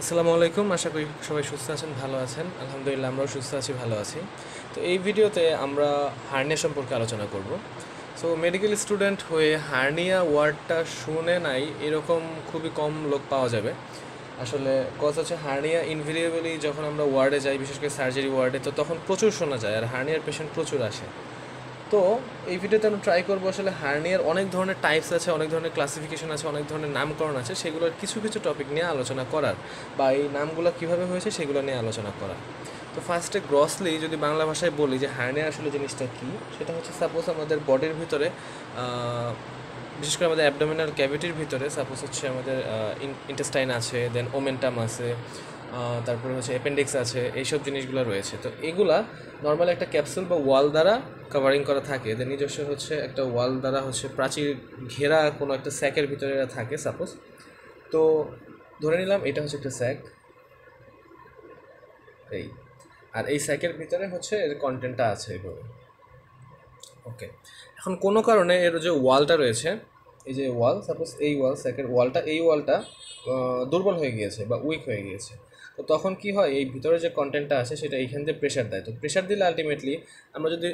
আসসালামু আলাইকুম। আশা করি সবাই সুস্থ আছেন, ভালো আছেন। আলহামদুলিল্লাহ আমরাও সুস্থ আছি, ভালো আছি। তো এই ভিডিওতে আমরা হার্নিয়া সম্পর্কে আলোচনা করব। সো মেডিকেল স্টুডেন্ট হয়ে হার্নিয়া ওয়ার্ডটা শুনে নাই এরকম খুবই কম লোক পাওয়া যাবে। আসলে কজ হচ্ছে হার্নিয়া ইনভেরিয়েবলি যখন আমরা ওয়ার্ডে যাই, বিশেষ করে সার্জারি ওয়ার্ডে, তো তখন প্রচুর শোনা যায় আর হার্নিয়ার পেশেন্ট প্রচুর আসে। তো এই ভিডিওতে আমরা ট্রাই করবো আসলে হার্নিয়ার অনেক ধরনের টাইপস আছে, অনেক ধরনের ক্লাসিফিকেশন আছে, অনেক ধরনের নামকরণ আছে, সেগুলোর কিছু কিছু টপিক নিয়ে আলোচনা করার বা এই নামগুলো কীভাবে হয়েছে সেগুলো নিয়ে আলোচনা করা। তো ফার্স্টে গ্রসলি যদি বাংলা ভাষায় বলি যে হার্নিয়া আসলে জিনিসটা কী, সেটা হচ্ছে সাপোজ আমাদের বডির ভিতরে বিশেষ করে আমাদের অ্যাবডোমিনাল ক্যাভিটির ভিতরে সাপোজ হচ্ছে আমাদের ইন্টেস্টাইন আছে, দেন ওমেন্টাম আছে, তারপরে হচ্ছে অ্যাপেন্ডিক্স আছে, এইসব জিনিসগুলো রয়েছে। তো এগুলা নর্মালি একটা ক্যাপসুল বা ওয়াল দ্বারা কাভারিং করা থাকে, এদের নিজস্ব হচ্ছে একটা ওয়াল দ্বারা হচ্ছে প্রাচীর ঘেরা কোনো একটা স্যাকের ভিতরে এরা থাকে সাপোজ। তো ধরে নিলাম এটা হচ্ছে একটা স্যাক, এই, আর এই স্যাকের ভিতরে হচ্ছে এর কন্টেন্টটা আছে এইভাবে। ওকে, এখন কোনো কারণে এর যে ওয়ালটা রয়েছে, এই যে ওয়াল, সাপোজ এই ওয়াল, স্যাকের ওয়ালটা, এই ওয়ালটা দুর্বল হয়ে গিয়েছে বা উইক হয়ে গিয়েছে। তো তখন কি হয়, এই ভিতরে যে কন্টেন্টটা আছে সেটা এইখান দিয়ে প্রেশার দেয়। তো প্রেশার দিলে আলটিমেটলি আমরা যদি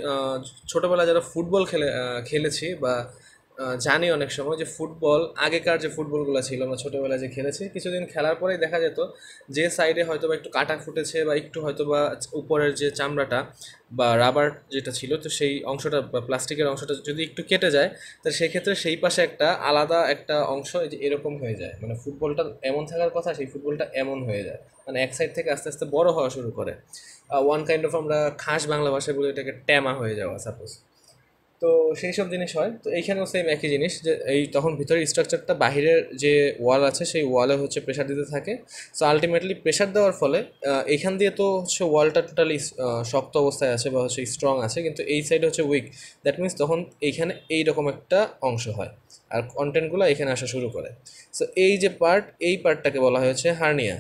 ছোটোবেলায় যারা ফুটবল খেলেছি বা জানি অনেক সময় যে ফুটবল, আগেকার যে ফুটবলগুলো ছিল আমরা ছোটোবেলায় যে খেলেছি, কিছুদিন খেলার পরেই দেখা যেত যে সাইডে হয়তো বা একটু কাটা ফুটেছে বা একটু হয়তো বা উপরের যে চামড়াটা বা রাবার যেটা ছিল, তো সেই অংশটা বা প্লাস্টিকের অংশটা যদি একটু কেটে যায়, তাহলে সেক্ষেত্রে সেই পাশে একটা আলাদা একটা অংশ এই যে এরকম হয়ে যায়, মানে ফুটবলটা এমন থাকার কথা সেই ফুটবলটা এমন হয়ে যায়, মানে এক সাইড থেকে আস্তে আস্তে বড় হওয়া শুরু করে। ওয়ান কাইন্ড অফ, আমরা খাস বাংলা ভাষায় বলি এটাকে ট্যামা হয়ে যাওয়া সাপোজ। তো সেই সব জিনিস হয়। তো এইখানেও সেম একই জিনিস, যে এই তখন ভিতরের স্ট্রাকচারটা বাহিরের যে ওয়াল আছে সেই ওয়ালে হচ্ছে প্রেশার দিতে থাকে। সো আলটিমেটলি প্রেশার দেওয়ার ফলে এইখান দিয়ে তো হচ্ছে ওয়ালটা টোটালি শক্ত অবস্থায় আছে বা হচ্ছে স্ট্রং আছে, কিন্তু এই সাইডে হচ্ছে উইক। দ্যাট মিনস তখন এইখানে এইরকম একটা অংশ হয় আর কন্টেন্টগুলো এখানে আসা শুরু করে। সো এই যে পার্ট, এই পার্টটাকে বলা হয়েছে হার্নিয়া।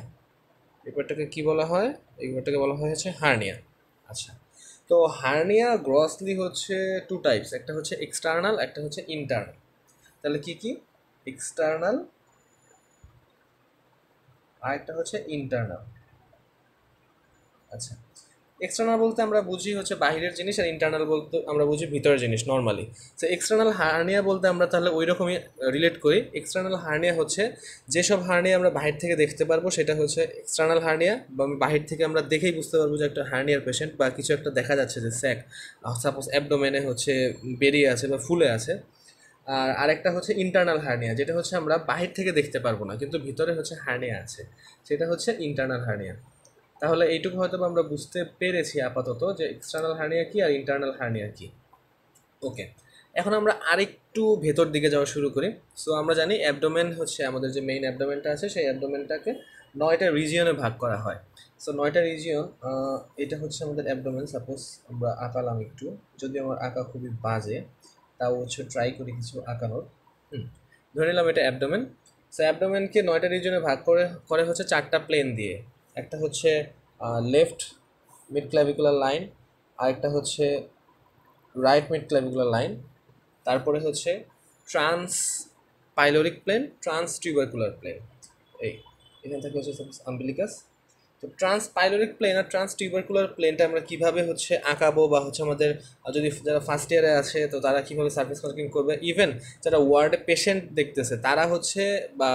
এই পার্টটাকে কী বলা হয়? এই পার্টটাকে বলা হয় হচ্ছে হার্নিয়া। আচ্ছা, তো হার্নিয়া গ্রসলি হচ্ছে টু টাইপস, একটা হচ্ছে এক্সটার্নাল, একটা হচ্ছে ইন্টারনাল। তাহলে কি কি? এক্সটার্নাল আর একটা হচ্ছে ইন্টারনাল। আচ্ছা, এক্সটার্নাল বলতে আমরা বুঝি হচ্ছে বাইরের জিনিস, আর ইন্টারনাল বলতে আমরা বুঝি ভিতরের জিনিস নর্মালি। তো এক্সটার্নাল হার্নিয়া বলতে আমরা তাহলে ওই রকমই রিলেট করি। এক্সটার্নাল হার্নিয়া হচ্ছে যেসব হার্নিয়া আমরা বাহির থেকে দেখতে পারবো সেটা হচ্ছে এক্সটার্নাল হার্নিয়া, বা বাহির থেকে আমরা দেখেই বুঝতে পারবো যে একটা হার্নিয়ার পেশেন্ট বা কিছু একটা দেখা যাচ্ছে যে স্যাক সাপোজ অ্যাবডোমেনে হচ্ছে বেরিয়ে আছে বা ফুলে আছে। আর আরেকটা হচ্ছে ইন্টারনাল হার্নিয়া, যেটা হচ্ছে আমরা বাহির থেকে দেখতে পারবো না কিন্তু ভিতরে হচ্ছে হার্নিয়া আছে, সেটা হচ্ছে ইন্টারনাল হার্নিয়া। তাহলে এইটুকু হয়তো আমরা বুঝতে পেরেছি আপাতত যে এক্সটার্নাল হার্নিয়া কি আর ইন্টারনাল হার্নিয়া কি। ওকে, এখন আমরা আরেকটু ভেতর দিকে যাওয়া শুরু করি। সো আমরা জানি অ্যাবডোমেন হচ্ছে আমাদের যে মেইন অ্যাবডোমেনটা আছে, সেই অ্যাবডোমেনটাকে 9টা রিজিয়নে ভাগ করা হয়। সো 9টা রিজিয়ন, এটা হচ্ছে আমাদের অ্যাবডোমেন। সাপোজ আমরা আঁকালাম একটু, যদি আমার আঁকা খুবই বাজে তাও হচ্ছে ট্রাই করি কিছু আঁকানোর। ধরে নিলাম এটা অ্যাবডোমেন। সো অ্যাবডোমেনকে 9টা রিজনে ভাগ করে করে হচ্ছে 4টা প্লেন দিয়ে। একটা হচ্ছে লেফট মিড ক্লাভিকুলার লাইন, আরেকটা হচ্ছে রাইট মিড ক্লাভিকুলার লাইন, তারপরে হচ্ছে transpyloric plane, transtubercular plane. এই এখান থেকে হচ্ছে আম্বিলিকাস। তো ট্রান্স পাইলোরিক প্লেন আর ট্রান্স টিউবারকুলার প্লেনটা আমরা কীভাবে হচ্ছে আঁকাবো, বা হচ্ছে আমাদের যদি যারা ফার্স্ট ইয়ারে আছে তো তারা কীভাবে সার্ফেস মার্কিং করবে, ইভেন যারা ওয়ার্ডে পেশেন্ট দেখতেছে তারা হচ্ছে বা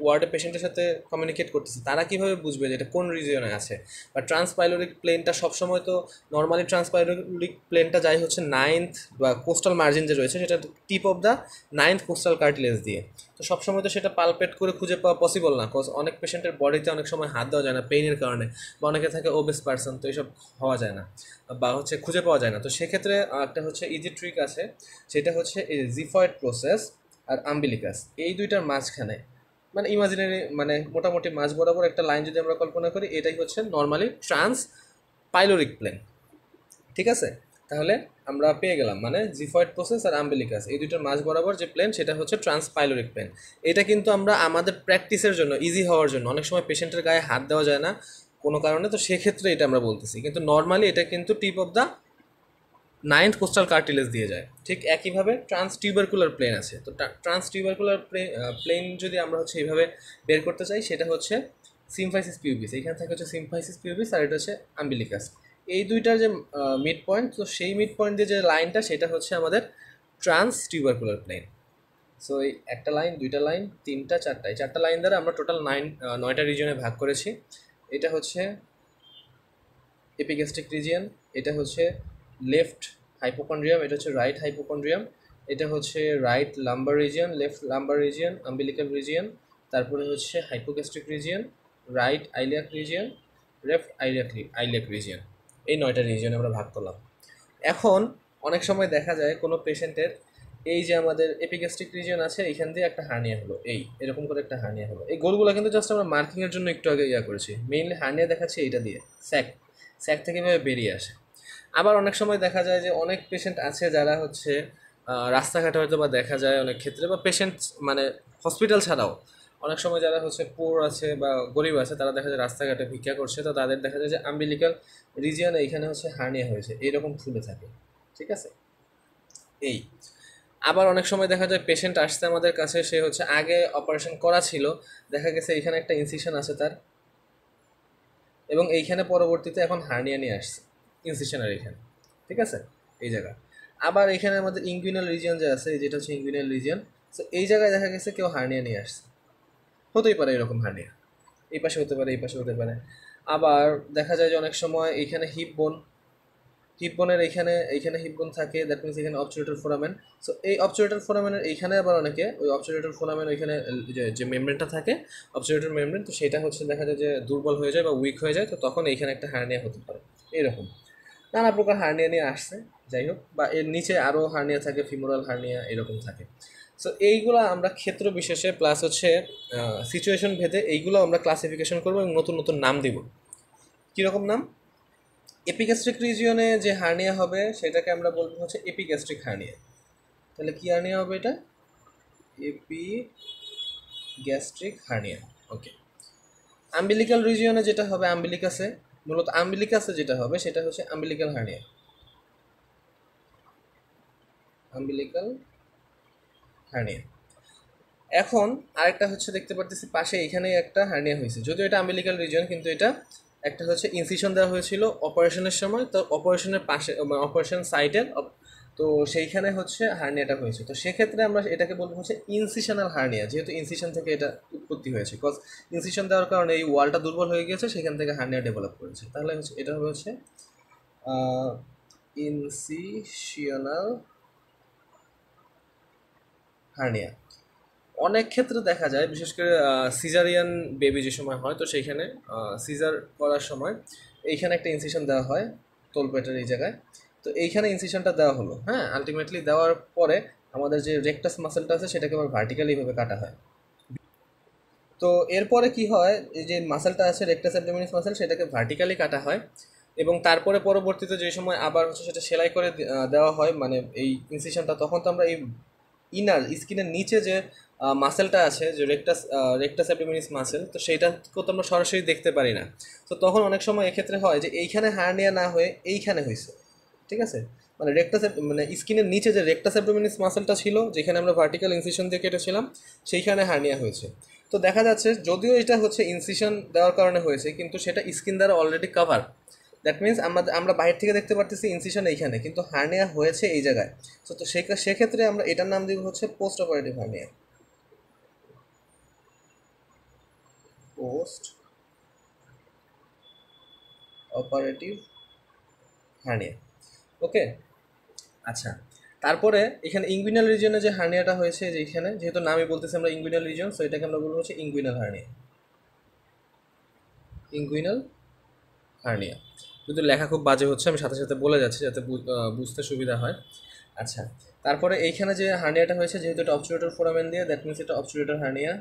ওয়ার্ডে পেশেন্টের সাথে কমিউনিকেট করতেছে তারা কীভাবে বুঝবে যে এটা কোন রিজিয়নে আছে। বা ট্রান্সপাইলোরিক প্লেনটা সবসময় তো নর্মালি ট্রান্সপাইলোরিক প্লেনটা যাই হচ্ছে নাইন্থ বা কোস্টাল মার্জিন যে রয়েছে সেটা tip of the ninth coastal cartilage দিয়ে। তো সবসময় তো সেটা পালপেট করে খুঁজে পাওয়া পসিবল না, কজ অনেক পেশেন্টের বডিতে অনেক সময় হাত দেওয়া যায় না পেইনের কারণে, বা অনেকে থাকে ওবেস পার্সন, তো এইসব হওয়া যায় না বা হচ্ছে খুঁজে পাওয়া যায় না। তো সেক্ষেত্রে একটা হচ্ছে ইজি ট্রিক আছে, সেটা হচ্ছে এই জিফয়েড প্রসেস আর আম্বিলিকাস, এই দুইটার মাঝখানে মানে ইমাজিনারি মানে মোটামুটি মাঝ বরাবর একটা লাইন যদি আমরা কল্পনা করি, এটাই হচ্ছে নর্মালি ট্রান্স পাইলোরিক প্লেন। ঠিক আছে, তাহলে আমরা পেয়ে গেলাম মানে জিফয়েড প্রসেস আর আম্বিলিকাস, এই দুইটার মাঝ বরাবর যে প্লেন সেটা হচ্ছে ট্রান্সপাইলোরিক প্লেন। এটা কিন্তু আমরা আমাদের প্র্যাকটিসের জন্য, ইজি হওয়ার জন্য, অনেক সময় পেশেন্টের গায়ে হাত দেওয়া যায় না কোনো কারণে, তো সেক্ষেত্রে এটা আমরা বলতেছি, কিন্তু নর্মালি এটা কিন্তু tip of the ninth coastal cartilage দিয়ে যায়। ঠিক একইভাবে ট্রান্সটিউবারকুলার প্লেন আছে। তো ট্রান্সটিউবারকুলার প্লেন যদি আমরা হচ্ছে এইভাবে বের করতে চাই, সেটা হচ্ছে সিমফাইসিস পিউবিস, এইখানে থাকে হচ্ছে সিমফাইসিস পিউবিস, আর এটা হচ্ছে আম্বিলিকাস। এই দুইটার যে মিড পয়েন্ট, তো সেই মিড পয়েন্ট দিয়ে যে লাইনটা সেটা হচ্ছে আমাদের ট্রান্স টিউবারকুলার প্লেন। সো এই একটা লাইন, দুইটা লাইন, তিনটা, চারটা, এই চারটা লাইন দ্বারা আমরা টোটাল 9টা রিজিয়নে ভাগ করেছি। এটা হচ্ছে এপিগ্যাস্ট্রিক রিজিয়ন, এটা হচ্ছে লেফট হাইপোকন্ড্রিয়াম, এটা হচ্ছে রাইট হাইপোকন্ড্রিয়াম, এটা হচ্ছে right lumber region, left lumber region, umbilical region, তারপরে হচ্ছে hypogastric region, right iliac region, left iliac region. এই 9টা রিজিয়নে আমরা ভাগ করলাম। এখন অনেক সময় দেখা যায় কোনো পেশেন্টের এই যে আমাদের এপিগ্যাস্ট্রিক রিজিয়ন আছে, এইখান দিয়ে একটা হার্নিয়া হলো, এই এরকম করে একটা হার্নিয়া হলো। এই গোলগুলো কিন্তু জাস্ট আমরা মার্কিংয়ের জন্য একটু আগে করেছি, মেইনলি হার্নিয়া দেখাচ্ছি এইটা দিয়ে, স্যাক থেকে এভাবে বেরিয়ে আসে। আবার অনেক সময় দেখা যায় যে অনেক পেশেন্ট আছে যারা হচ্ছে রাস্তাঘাটে হয়তো বা দেখা যায় অনেক ক্ষেত্রে, বা পেশেন্ট মানে হসপিটাল ছাড়াও অনেক সময় যারা হচ্ছে পুর আছে বা গরিব আছে, তারা দেখা যায় রাস্তাঘাটে ভিক্ষা করছে, তো তাদের দেখা যায় যে আম্বিলিক্যাল রিজিয়নে এইখানে হচ্ছে হার্নিয়া হয়েছে, এইরকম ফুলে থাকে। ঠিক আছে, এই আবার অনেক সময় দেখা যায় পেশেন্ট আসছে আমাদের কাছে, সে হচ্ছে আগে অপারেশন করা ছিল, দেখা গেছে এইখানে একটা ইনসিশন আছে তার, এবং এইখানে পরবর্তীতে এখন হার্নিয়া নিয়ে আসছে ইনসিশনের এইখানে। ঠিক আছে, এই জায়গা। আবার এখানে আমাদের ইনগুইনাল রিজিয়ন যে আছে, যেটা হচ্ছে ইনগুইনাল রিজিয়ন, সো এই জায়গায় দেখা গেছে কেউ হার্নিয়া নিয়ে আসছে, হতেই পারে এরকম হার্নিয়া, এই পাশে হতে পারে, এই পাশে হতে পারে। আবার দেখা যায় যে অনেক সময় এইখানে হিপ বোনের এইখানে হিপ বোন থাকে, দ্যাট মিনস এখানে অবচুরেটর ফোরামেন। সো এই অবচুরেটর ফোরামেনের এইখানে আবার অনেকে ওই অবচুরেটর ফোরামেন ওইখানে যে মেমব্রেনটা থাকে, অবচুরেটর মেমব্রেন, তো সেটা হচ্ছে দেখা যায় যে দুর্বল হয়ে যায় বা উইক হয়ে যায়, তো তখন এইখানে একটা হার্নিয়া হতে পারে। এরকম নানা প্রকার হার্নিয়া নিয়ে আসছে, যাই হোক, বা এর নিচে আরও হার্নিয়া থাকে, ফিমোরাল হার্নিয়া এরকম থাকে। সো এইগুলো আমরা ক্ষেত্র বিশেষে প্লাস হচ্ছে সিচুয়েশন ভেদে এইগুলো আমরা ক্লাসিফিকেশন করবো এবং নতুন নতুন নাম দিব। কীরকম নাম? এপিগ্যাস্ট্রিক রিজিয়নে যে হার্নিয়া হবে সেটাকে আমরা বলবো হচ্ছে এপিগ্যাস্ট্রিক হার্নিয়া। তাহলে কি হার্নিয়া হবে এটা? Epigastric hernia. ওকে। আম্বিলিক্যাল রিজিয়নে যেটা হবে মূলত আম্বিলিকাসে যেটা হবে সেটা হচ্ছে আম্বিলিক্যাল হার্নিয়া। এখন আরেকটা হচ্ছে দেখতে পারতেছি পাশে এখানেই একটা হার্নিয়া হয়েছে, যদিও এটা আম্বিলিক্যাল রিজিয়ন, কিন্তু এটা একটা হচ্ছে ইনসিশন দেওয়া হয়েছিল অপারেশনের সময়, তো অপারেশনের পাশে অপারেশন সাইটের, তো সেইখানে হচ্ছে হার্নিয়াটা হয়েছে। তো সেক্ষেত্রে আমরা এটাকে বলবো হচ্ছে ইনসিশনাল হার্নিয়া, যেহেতু ইনসিশন থেকে এটা উৎপত্তি হয়েছে, বিকজ ইনসিশন দেওয়ার কারণে এই ওয়ালটা দুর্বল হয়ে গিয়েছে, সেখান থেকে হার্নিয়া ডেভেলপ করেছে। তাহলে হচ্ছে এটা হবে হচ্ছে ইনসিশনাল হার্নিয়া। অনেক ক্ষেত্রে দেখা যায়, বিশেষ করে সিজারিয়ান বেবি যে সময় হয়, তো সেইখানে সিজার করার সময় এইখানে একটা ইনসিশন দেওয়া হয় তলপেটের এই জায়গায়। তো এইখানে ইনসিশনটা দেওয়া হলো, হ্যাঁ, আলটিমেটলি দেওয়ার পরে আমাদের যে রেকটাস মাসেলটা আছে সেটাকে আবার ভার্টিক্যালিভাবে কাটা হয়। তো এরপরে কি হয়, এই যে মাসেলটা আছে রেকটাস অ্যাবডোমিনাস মাসেল, সেটাকে ভার্টিক্যালি কাটা হয়, এবং তারপরে পরবর্তীতে যে সময় আবার হচ্ছে সেটা সেলাই করে দেওয়া হয়, মানে এই ইনসিশনটা, তখন তো আমরা এই ইনার স্কিনের নিচে যে মাসেলটা আছে, যে রেকটাস অ্যাবডোমিনাস মাসেল, তো সেইটাকেও তো আমরা সরাসরি দেখতে পারি না। তো তখন অনেক সময় এক্ষেত্রে হয় যে এইখানে হার্নিয়া না হয়ে এইখানে হয়েছে। ঠিক আছে, মানে মানে স্কিনের নিচে যে রেকটাস অ্যাবডোমিনাস মাসেলটা ছিল, যেখানে আমরা ভার্টিক্যাল ইনসিশন দিয়ে কেটেছিলাম, সেইখানে হার্নিয়া হয়েছে। তো দেখা যাচ্ছে যদিও এটা হচ্ছে ইনসিশন দেওয়ার কারণে হয়েছে, কিন্তু সেটা স্কিন দ্বারা অলরেডি কাভার। দ্যাট মিনস আমরা বাইরে থেকে দেখতে পারতেছি ইনসিশন এইখানে, কিন্তু হার্নিয়া হয়েছে এই জায়গায়। তো সেক্ষেত্রে আমরা এটার নাম দিব হচ্ছে post operative hernia. Post operative hernia. Okay, আচ্ছা। তারপরে এখানে ইনগুইনাল রিজিয়নে যে হার্নিয়াটা হয়েছে, যে এখানে যেহেতু নামই বলতেছি আমরা ইনগুইনাল রিজিয়ন, সো এটাকে আমরা বলবো হচ্ছে ইনগুইনাল হার্নিয়া। যদি লেখা খুব বাজে হচ্ছে, আমি সাথে সাথে বলে যাচ্ছি যাতে বুঝতে সুবিধা হয়। আচ্ছা, তারপরে এইখানে যে হার্নিয়াটা হয়েছে, যেহেতু এটা অবচুরেটর ফোরামেন দিয়ে, দ্যাট মিনস এটা অবচুরেটর হার্নিয়া।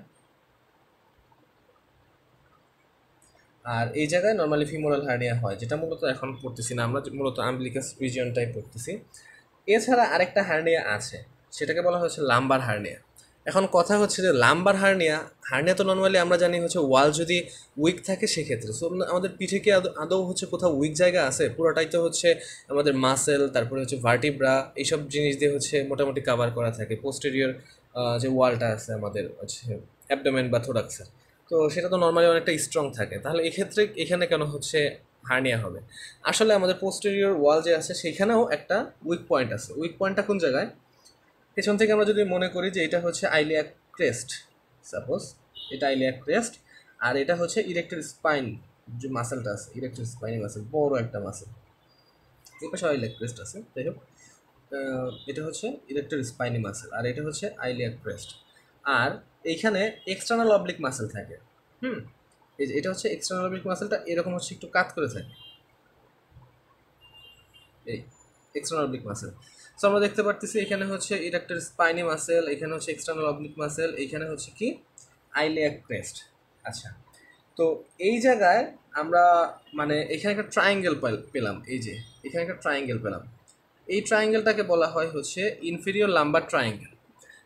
আর এই জায়গায় নর্মালি ফিমোরাল হার্নিয়া হয়, যেটা মূলত এখন পড়তেছি না, আমরা মূলত আম্বিলিকাস রিজিয়নটাই পড়তেছি। এছাড়া আরেকটা হার্নিয়া আছে, সেটাকে বলা হচ্ছে লাম্বার হার্নিয়া। এখন কথা হচ্ছে যে লাম্বার হার্নিয়া তো নর্মালি আমরা জানি হচ্ছে ওয়াল যদি উইক থাকে সেক্ষেত্রে, সো আমাদের পিঠে কি আদৌ হচ্ছে কোথাও উইক জায়গা আছে? পুরোটাই তো হচ্ছে আমাদের মাসেল, তারপরে হচ্ছে ভার্টিব্রা, এইসব জিনিস দিয়ে হচ্ছে মোটামুটি কাভার করা থাকে পোস্টেরিয়র যে ওয়ালটা আছে আমাদের হচ্ছে অ্যাবডোমেন বা থোরাক্সের। তো সেটা তো নর্মালি অনেকটা স্ট্রং থাকে, তাহলে এক্ষেত্রে এখানে কেন হচ্ছে হার্নিয়া হবে? আসলে আমাদের পোস্টেরিয়র ওয়াল যে আছে সেখানেও একটা উইক পয়েন্ট আছে। উইক পয়েন্টটা কোন জায়গায়? পেছন থেকে আমরা যদি মনে করি যে এটা হচ্ছে আইলিয়াক ক্রেস্ট, সাপোজ এটা আইলিয়াক ক্রেস্ট, আর এটা হচ্ছে ইরেক্টর স্পাইন, যে মাসেলটা আছে ইরেক্টর স্পাইনি মাসেল, বড় একটা মাসেল, এই পাশে আইলিয়াক ক্রেস্ট আছে, যাই হোক এটা হচ্ছে ইরেক্টর স্পাইনি মাসেল আর এটা হচ্ছে আইলিয়াক ক্রেস্ট। আর এইখানে এক্সটার্নাল অবলিক মাসেল থাকে। হুম, এই যে এটা হচ্ছে এক্সটার্নাল অবলিক মাসেলটা এরকম হচ্ছে একটু কাত করে থাকে, এই এক্সটার্নাল অবলিক মাসেল। সো আমরা দেখতে পারতেছি এখানে হচ্ছে ইরেক্টর স্পাইনি মাসেল, এখানে হচ্ছে এক্সটার্নাল অবলিক মাসেল, এখানে হচ্ছে কি আইলিয়াক ক্রেস্ট। আচ্ছা, তো এই জায়গায় আমরা মানে এখানে একটা ট্রায়াঙ্গেল পেলাম, এই যে এখানে একটা ট্রায়াঙ্গেল পেলাম, এই ট্রায়াঙ্গেলটাকে বলা হয় হচ্ছে ইনফেরিয়র লাম্বার ট্রায়াঙ্গেল।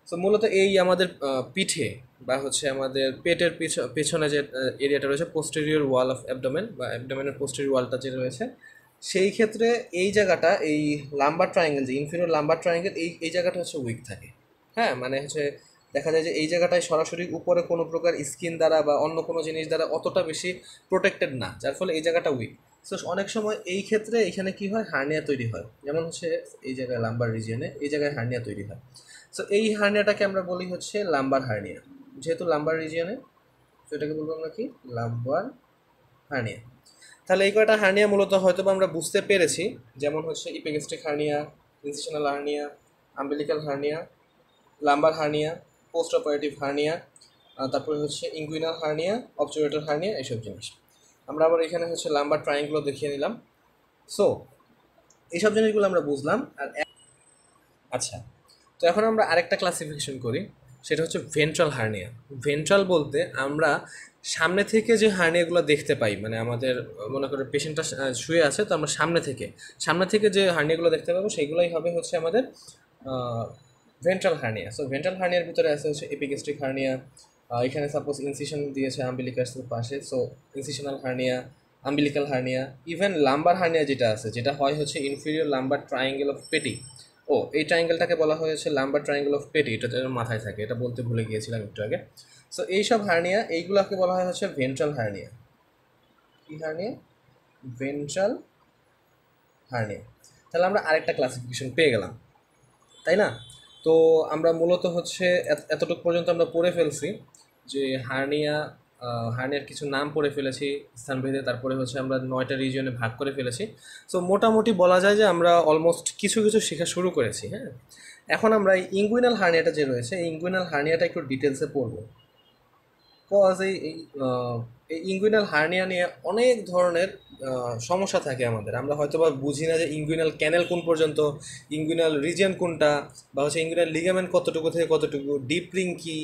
সো মূলত এই আমাদের পিঠে বা হচ্ছে আমাদের পেটের পেছনে যে এরিয়াটা রয়েছে পোস্টেরিয়র ওয়াল অফ অ্যাবডোমেন বা অ্যাবডোমেনের পোস্টেরিয়র ওয়ালটা যে রয়েছে, সেই ক্ষেত্রে এই জায়গাটা এই লাম্বার ট্রায়াঙ্গেল যে ইনফেরিয়র লাম্বার ট্রায়াঙ্গেল এই জায়গাটা হচ্ছে উইক থাকে। হ্যাঁ, মানে হচ্ছে দেখা যায় যে এই জায়গাটায় সরাসরি উপরে কোনো প্রকার স্কিন দ্বারা বা অন্য কোনো জিনিস দ্বারা অতটা বেশি প্রোটেক্টেড না, যার ফলে এই জায়গাটা উইক। সো অনেক সময় এই ক্ষেত্রে এখানে কি হয়, হার্নিয়া তৈরি হয়, যেমন হচ্ছে এই জায়গায় লাম্বার রিজিয়নে এই জায়গায় হার্নিয়া তৈরি হয়। সো এই হার্নিয়াটাকে আমরা বলি হচ্ছে লাম্বার হার্নিয়া, যেহেতু লাম্বার রিজিয়নে, তো এটাকে বলবো আমরা কি লাম্বার হার্নিয়া। তাহলে এই কয়টা হার্নিয়া মূলত হয়তো আমরা বুঝতে পেরেছি, যেমন হচ্ছে epigastric hernia, incisional hernia, umbilical hernia, lumber hernia, post operative hernia, তারপরে হচ্ছে ইঙ্গুইনাল হার্নিয়া, অবচুরেটর হার্নিয়া, এইসব জিনিস। আমরা আবার এখানে হচ্ছে লাম্বার ট্রায়াঙ্গেলও দেখিয়ে নিলাম। সো এইসব জিনিসগুলো আমরা বুঝলাম। আর আচ্ছা, তো এখন আমরা আরেকটা ক্লাসিফিকেশন করি, সেটা হচ্ছে ভেন্ট্রাল হার্নিয়া। ভেন্ট্রাল বলতে আমরা সামনে থেকে যে হার্নিয়াগুলো দেখতে পাই, মানে আমাদের মনে করে পেশেন্টটা শুয়ে আছে, তো আমরা সামনে থেকে যে হার্নিয়াগুলো দেখতে পাবো সেইগুলোই হবে হচ্ছে আমাদের ভেন্ট্রাল হার্নিয়া। সো ভেন্ট্রাল হার্নিয়ার ভিতরে আছে হচ্ছে এপিগ্যাস্ট্রিক হার্নিয়া, এখানে সাপোজ ইনসিশন দিয়েছে আম্বিলিকাসের পাশে, so incisional hernia, umbilical hernia, even lumber hernia যেটা আছে, যেটা হয় হচ্ছে ইনফেরিয়র লাম্বার ট্রায়াঙ্গেল অফ পেটি। ও এই ট্রায়াঙ্গেলটাকে বলা হয়েছে লাম্বার ট্রায়াঙ্গেল অফ পেটি, এটা যেন মাথায় থাকে, এটা বলতে ভুলে গিয়েছিলাম একটু আগে। সো এইসব হার্নিয়া এইগুলোকে বলা হয় হচ্ছে ভেন্ট্রাল হার্নিয়া। কি হার্নিয়া? Ventral hernia. তাহলে আমরা আরেকটা ক্লাসিফিকেশন পেয়ে গেলাম, তাই না? তো আমরা মূলত হচ্ছে এতটুকু পর্যন্ত আমরা পড়ে ফেলছি যে হার্নিয়ার কিছু নাম পড়ে ফেলেছি স্থানভেদে, তারপরে হচ্ছে আমরা 9টা রিজিয়নে ভাগ করে ফেলেছি। সো মোটামুটি বলা যায় যে আমরা অলমোস্ট কিছু কিছু শেখা শুরু করেছি। হ্যাঁ, এখন আমরা এই ইঙ্গুইনাল হার্নিয়াটা যে রয়েছে, এই ইঙ্গুইনাল হার্নিয়াটা একটু ডিটেলসে পড়বো। কজ এই ইঙ্গুইনাল হার্নিয়া নিয়ে অনেক ধরনের সমস্যা থাকে আমাদের, আমরা হয়তো বা বুঝি না যে ইঙ্গুইনাল ক্যানেল কোন পর্যন্ত, ইঙ্গুইনাল রিজিয়ন কোনটা, বা হচ্ছে ইঙ্গুইনাল লিগামেন্ট কতটুকু থেকে কতটুকু, ডিপ রিং কি,